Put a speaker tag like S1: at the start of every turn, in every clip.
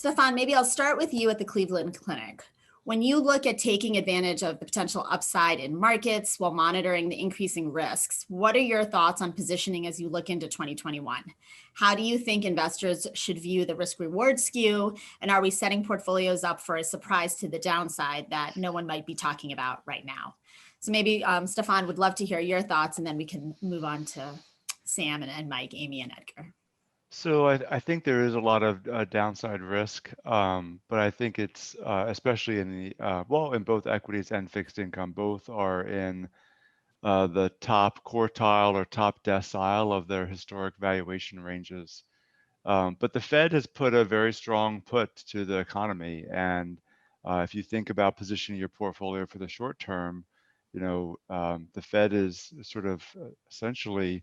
S1: Stefan, maybe I'll start with you at the Cleveland Clinic. When you look at taking advantage of the potential upside in markets while monitoring the increasing risks, what are your thoughts on positioning as you look into 2021? How do you think investors should view the risk-reward skew? And are we setting portfolios up for a surprise to the downside that no one might be talking about right now? So maybe Stefan, would love to hear your thoughts, and then we can move on to Sam and Mike, Amy, and Edgar.
S2: So I think there is a lot of downside risk, but I think it's especially in the well, in both equities and fixed income, both are in the top quartile or top decile of their historic valuation ranges. But the Fed has put a very strong put to the economy, and if you think about positioning your portfolio for the short term, you know, the Fed is sort of essentially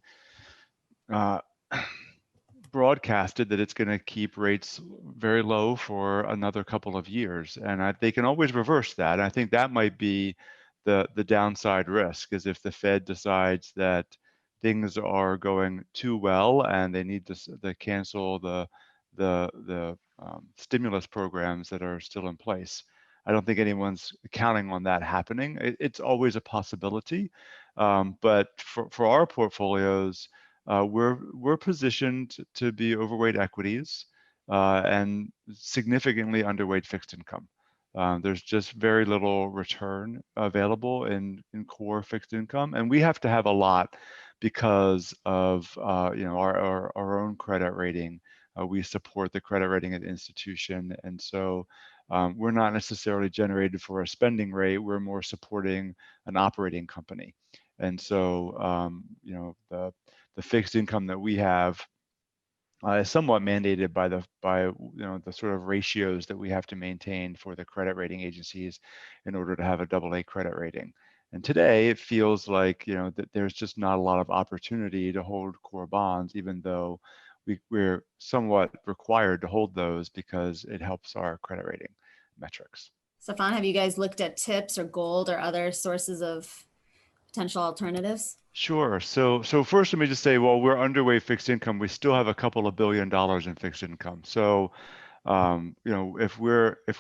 S2: broadcasted that it's going to keep rates very low for another couple of years, and they can always reverse that. And I think that might be the downside risk, is if the Fed decides that things are going too well and they need to cancel the stimulus programs that are still in place. I don't think anyone's counting on that happening. It's always a possibility, but for our portfolios, we're positioned to be overweight equities and significantly underweight fixed income. There's just very little return available in core fixed income, and we have to have a lot because of you know, our own credit rating. We support the credit rating at the institution, and so we're not necessarily generated for a spending rate. We're more supporting an operating company, and so you know, the fixed income that we have is somewhat mandated by you know, the sort of ratios that we have to maintain for the credit rating agencies in order to have a AA credit rating. And today it feels like, you know, that there's just not a lot of opportunity to hold core bonds, even though we're somewhat required to hold those because it helps our credit rating metrics.
S1: Stefan, have you guys looked at tips or gold or other sources of potential alternatives?
S2: Sure. So first, let me just say, while we're underweight fixed income, we still have a couple of $1 billion in fixed income. So, you know, if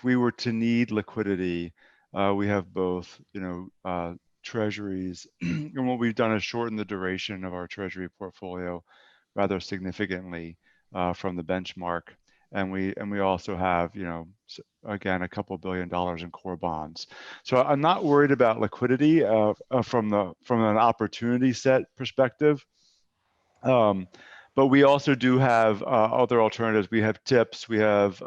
S2: we were to need liquidity, we have both, you know, treasuries, and what we've done is shorten the duration of our treasury portfolio rather significantly from the benchmark. And we also have, you know, again, a couple $1 billion in core bonds. So I'm not worried about liquidity from an opportunity set perspective. But we also do have other alternatives. We have tips. We have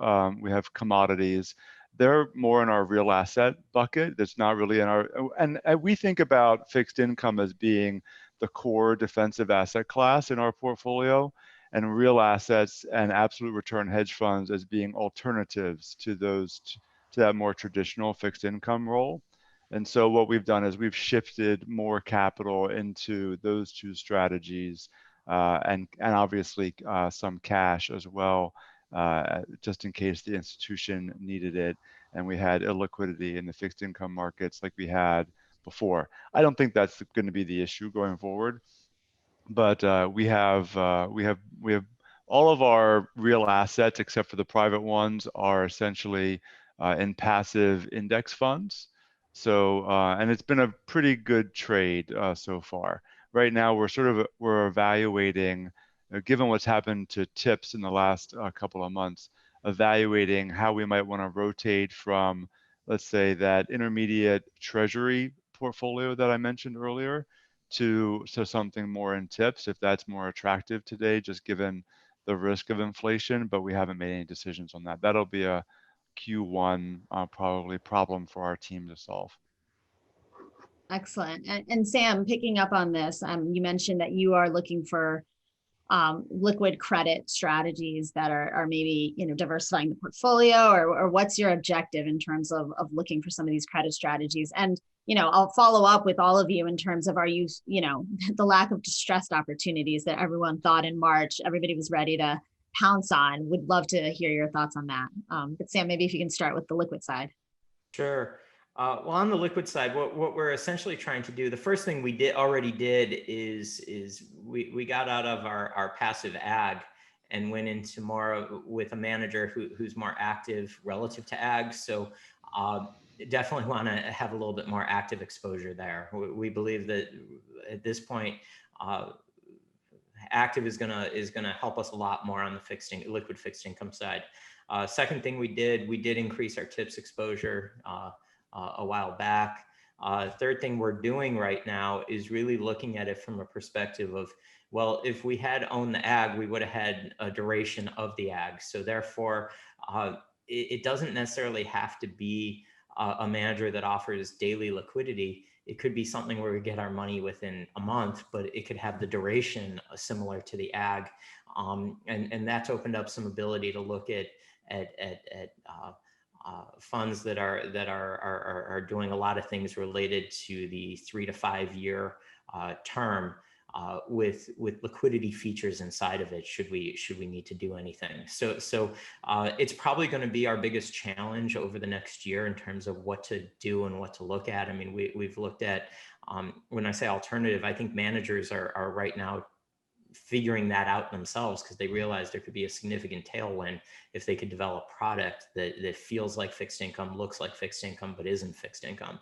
S2: commodities. They're more in our real asset bucket. That's not really in our. And we think about fixed income as being the core defensive asset class in our portfolio, and real assets and absolute return hedge funds as being alternatives to that more traditional fixed income role. And so what we've done is we've shifted more capital into those two strategies, and obviously some cash as well, just in case the institution needed it and we had illiquidity in the fixed income markets like we had before. I don't think that's going to be the issue going forward. But we have all of our real assets, except for the private ones, are essentially in passive index funds. So and it's been a pretty good trade so far. Right now, we're evaluating, given what's happened to tips in the last couple of months, evaluating how we might want to rotate from, let's say, that intermediate treasury portfolio that I mentioned earlier to something more in tips, if that's more attractive today, just given the risk of inflation. But we haven't made any decisions on that. That'll be a Q1 probably problem for our team to solve.
S1: Excellent. And Sam, picking up on this, you mentioned that you are looking for liquid credit strategies that are maybe, you know, diversifying the portfolio, or what's your objective in terms of looking for some of these credit strategies? And, you know, I'll follow up with all of you in terms of, are you, you know, the lack of distressed opportunities that everyone thought in March, everybody was ready to pounce on. Would love to hear your thoughts on that. But Sam, maybe if you can start with the liquid side.
S3: Sure. Well, on the liquid side, what we're essentially trying to do, the first thing we already did is we got out of our passive ag and went into more with a manager who's more active relative to ag. So definitely want to have a little bit more active exposure there. We believe that at this point, active is gonna help us a lot more on the liquid fixed income side. Second thing we did increase our TIPS exposure a while back. Third thing we're doing right now is really looking at it from a perspective of, well, if we had owned the ag, we would have had a duration of the ag. So therefore, it doesn't necessarily have to be a manager that offers daily liquidity. It could be something where we get our money within a month, but it could have the duration similar to the ag. And that's opened up some ability to look at funds that are doing a lot of things related to the 3 to 5 year term with liquidity features inside of it should we need to do anything. So it's probably going to be our biggest challenge over the next year in terms of what to do and what to look at. I mean, we've looked at, when I say alternative, I think managers are right now figuring that out themselves because they realize there could be a significant tailwind if they could develop product that feels like fixed income, looks like fixed income, but isn't fixed income.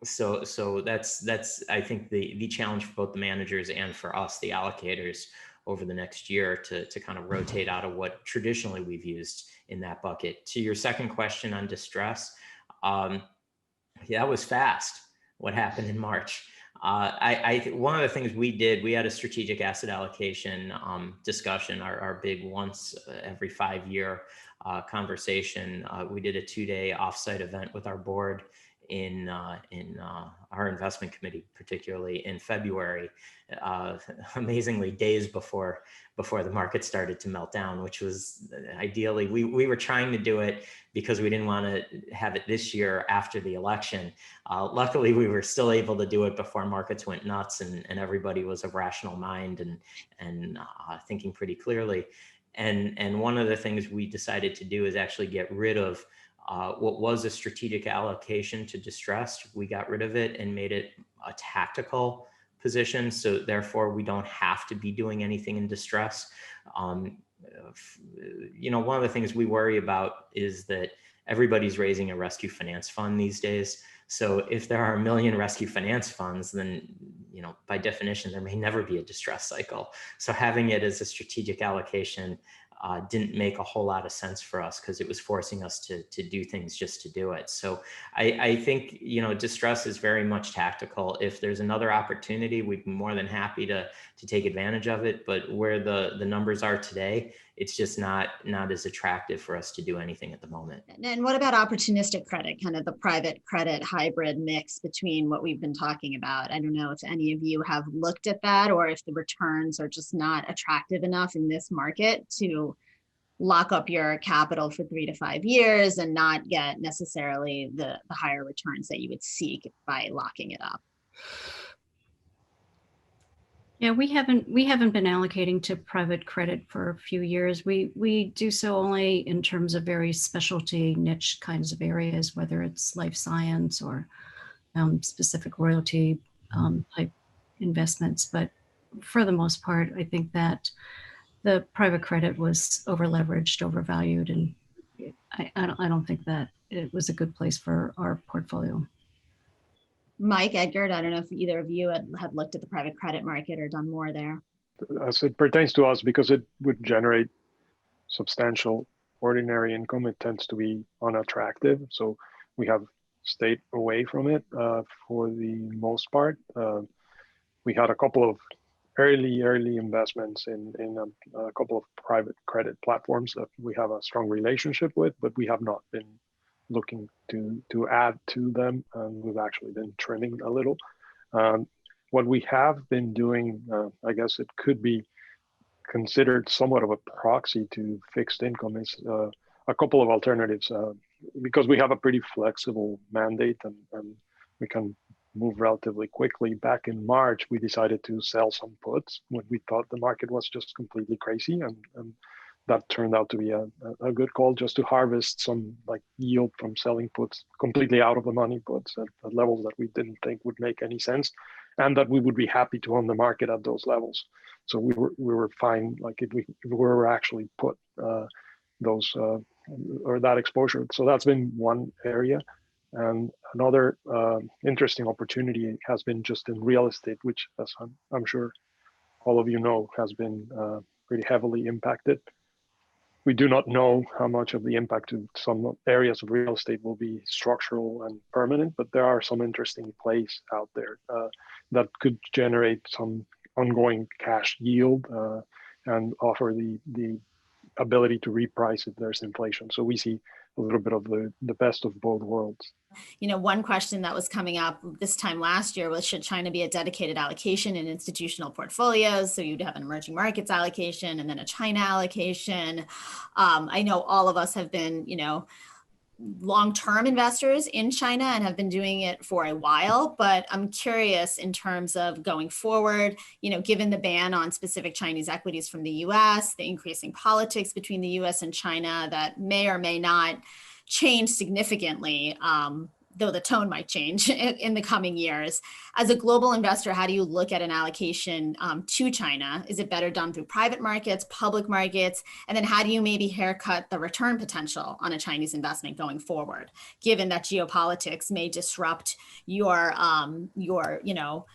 S3: So that's I think the challenge for both the managers and for us, the allocators, over the next year to kind of rotate out of what traditionally we've used in that bucket. To your second question on distress, yeah, that was fast. What happened in March? One of the things we did, we had a strategic asset allocation discussion, our big once every 5 year conversation. We did a 2-day offsite event with our board in our investment committee, particularly in February, amazingly days before the market started to melt down, which was ideally, we were trying to do it because we didn't want to have it this year after the election. Luckily, we were still able to do it before markets went nuts and everybody was of rational mind and thinking pretty clearly. And one of the things we decided to do is actually get rid of what was a strategic allocation to distressed. We got rid of it and made it a tactical position. So therefore, we don't have to be doing anything in distress. You know, one of the things we worry about is that everybody's raising a rescue finance fund these days. So if there are 1 million rescue finance funds, then, you know, by definition, there may never be a distress cycle. So having it as a strategic allocation didn't make a whole lot of sense for us because it was forcing us to do things just to do it. So I think, you know, distress is very much tactical. If there's another opportunity, we'd be more than happy to take advantage of it. But where the numbers are today, it's just not as attractive for us to do anything at the moment.
S1: And what about opportunistic credit, kind of the private credit hybrid mix between what we've been talking about? I don't know if any of you have looked at that or if the returns are just not attractive enough in this market to lock up your capital for 3 to 5 years and not get necessarily the higher returns that you would seek by locking it up.
S4: Yeah, we haven't been allocating to private credit for a few years. We do so only in terms of very specialty niche kinds of areas, whether it's life science or specific royalty type investments. But for the most part, I think that the private credit was over-leveraged, overvalued, and I don't think that it was a good place for our portfolio.
S1: Mike, Edgar, I don't know if either of you had looked at the private credit market or done more there.
S5: As it pertains to us, because it would generate substantial ordinary income, it tends to be unattractive. So we have stayed away from it for the most part. We had a couple of early investments in a couple of private credit platforms that we have a strong relationship with, but we have not been looking to add to them, and we've actually been trimming a little. What we have been doing, I guess it could be considered somewhat of a proxy to fixed income, is a couple of alternatives, because we have a pretty flexible mandate and we can move relatively quickly. Back in March, we decided to sell some puts when we thought the market was just completely crazy, and that turned out to be a good call, just to harvest some like yield from selling puts, completely out of the money puts at levels that we didn't think would make any sense. and that we would be happy to own the market at those levels. So we were fine, like if we were actually put those or that exposure. So that's been one area. And another interesting opportunity has been just in real estate, which, as I'm sure all of you know, has been pretty heavily impacted. We do not know how much of the impact to some areas of real estate will be structural and permanent, but there are some interesting plays out there that could generate some ongoing cash yield and offer the ability to reprice if there's inflation. So we see a little bit of the best of both worlds.
S1: You know, one question that was coming up this time last year was, should China be a dedicated allocation in institutional portfolios? So you'd have an emerging markets allocation and then a China allocation. I know all of us have been, you know, long-term investors in China and have been doing it for a while, but I'm curious in terms of going forward, you know, given the ban on specific Chinese equities from the US, the increasing politics between the US and China that may or may not change significantly, though the tone might change in the coming years. As a global investor, how do you look at an allocation to China? Is it better done through private markets, public markets? And then how do you maybe haircut the return potential on a Chinese investment going forward, given that geopolitics may disrupt your you know,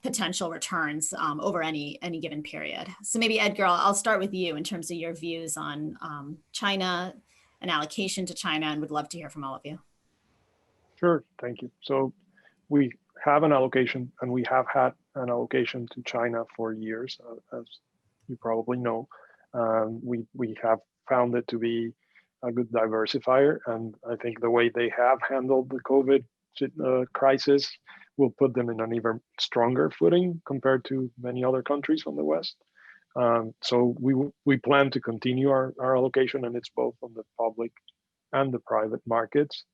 S1: potential returns over any given period? So maybe Edgar, I'll start with you in terms of your views on China, an allocation to China, and would love to hear from all of you.
S5: Sure, thank you. So we have an allocation, and we have had an allocation to China for years, as you probably know. We have found it to be a good diversifier, and I think the way they have handled the COVID crisis will put them in an even stronger footing compared to many other countries from the West. So we plan to continue our allocation, and it's both on the public and the private markets.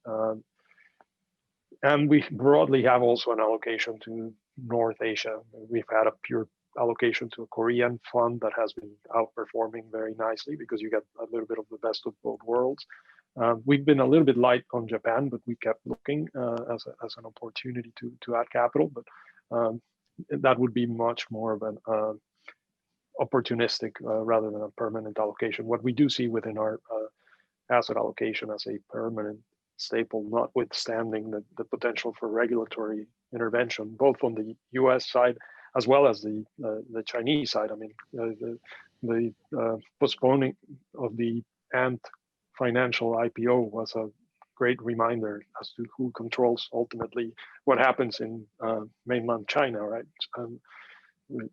S5: And we broadly have also an allocation to North Asia. We've had a pure allocation to a Korean fund that has been outperforming very nicely because you get a little bit of the best of both worlds. We've been a little bit light on Japan, but we kept looking as an opportunity to add capital. But that would be much more of an opportunistic rather than a permanent allocation. What we do see within our asset allocation as a permanent staple, notwithstanding the potential for regulatory intervention, both on the U.S. side as well as the Chinese side. I mean, the postponing of the Ant Financial IPO was a great reminder as to who controls ultimately what happens in mainland China, right?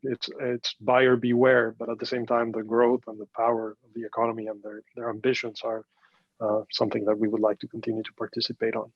S5: It's buyer beware, but at the same time, the growth and the power of the economy and their ambitions are something that we would like to continue to participate on.